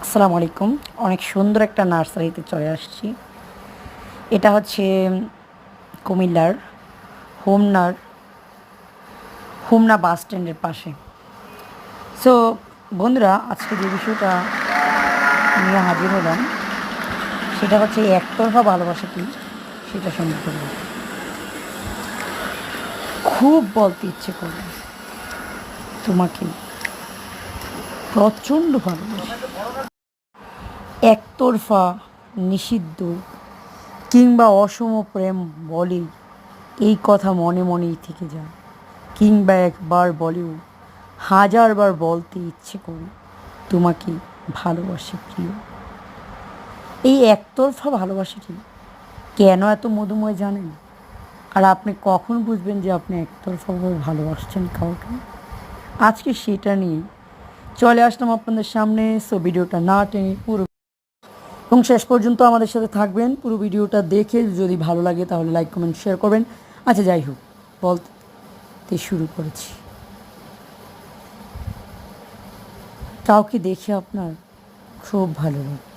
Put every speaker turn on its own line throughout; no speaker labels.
আসসালামু আলাইকুম। অনেক সুন্দর একটা নার্সারিতে চলে আসছি। এটা হচ্ছে কুমিল্লার হোমনার হোমনা বাস স্ট্যান্ডের পাশে। সো বন্ধুরা, আজকে যে বিষয়টা নিয়ে হাজির হলাম সেটা হচ্ছে এই একতরফা ভালোবাসা কি সেটা সম্পর্কে বলতে। খুব বলতে ইচ্ছে করে তোমাকে প্রচণ্ড ভালোবাসি। একতরফা, নিষিদ্ধ কিংবা অসম প্রেম বলে এই কথা মনে মনেই থেকে যায়, কিংবা একবার বলেও হাজারবার বলতে ইচ্ছে করে তোমাকে ভালোবাসি প্রিয়। এই একতরফা ভালোবাসাটি কেন এত মধুময় জানেন? আর আপনি কখন বুঝবেন যে আপনি একতরফাভাবে ভালোবাসছেন কাউকে? আজকে সেটা নিয়ে চলে আসলাম আপনাদের সামনে। সো ভিডিওটা না টেনে পুরো এবং শেষ পর্যন্ত আমাদের সাথে থাকবেন। পুরো ভিডিওটা দেখে যদি ভালো লাগে তাহলে লাইক কমেন্ট শেয়ার করবেন। আচ্ছা, যাই হোক, বলতে শুরু করেছি। কাউকে দেখে আপনার খুব ভালো লাগে।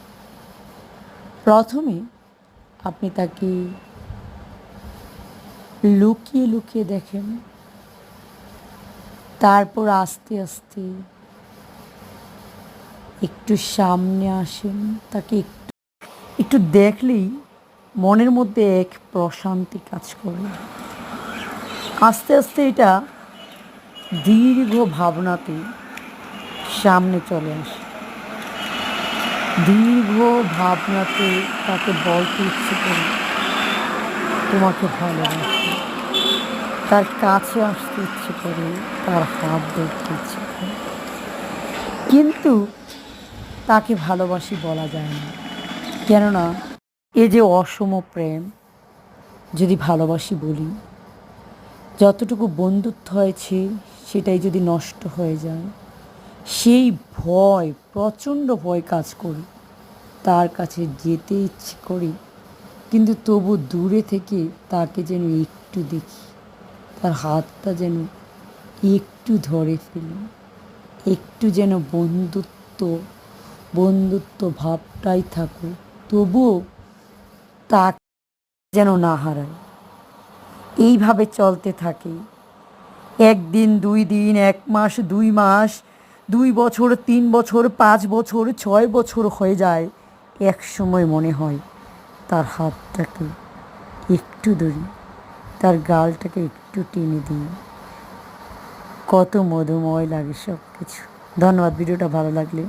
প্রথমে আপনি তাকে লুকিয়ে লুকিয়ে দেখেন, তারপর আস্তে আস্তে একটু সামনে আসেন। তাকে একটু একটু দেখলেই মনের মধ্যে এক প্রশান্তি কাজ করে। আস্তে আস্তে এটা দীর্ঘ ভাবনাতে সামনে চলে আসে। দীর্ঘ ভাবনাতে তাকে বলতে ইচ্ছে করে তোমাকে ভালোবাসি। তার কাছে আসতে ইচ্ছে করে, তার হাত ধরতে ইচ্ছে করে, কিন্তু তাকে ভালোবাসি বলা যায় না। কেননা এ যে অসম প্রেম, যদি ভালোবাসি বলি, যতটুকু বন্ধুত্ব হয়েছে সেটাই যদি নষ্ট হয়ে যায়, সেই ভয়, প্রচণ্ড ভয় কাজ করে। তার কাছে যেতে ইচ্ছে করে, কিন্তু তবু দূরে থেকে তাকে যেন একটু দেখি, তার হাতটা যেন একটু ধরে ফেলি, একটু যেন বন্ধুত্ব ভাবটাই থাকুক, তবুও তাকে যেন না হারায়। এইভাবে চলতে থাকে। একদিন, 2 দিন, 1 মাস, 2 মাস, 2 বছর, 3 বছর, 5 বছর, 6 বছর হয়ে যায়। এক সময় মনে হয় তার হাতটাকে একটু ধরি, তার গালটাকে একটু টেনে দিই। কত মধুময় লাগে সব কিছু। ধন্যবাদ। ভিডিওটা ভালো লাগলে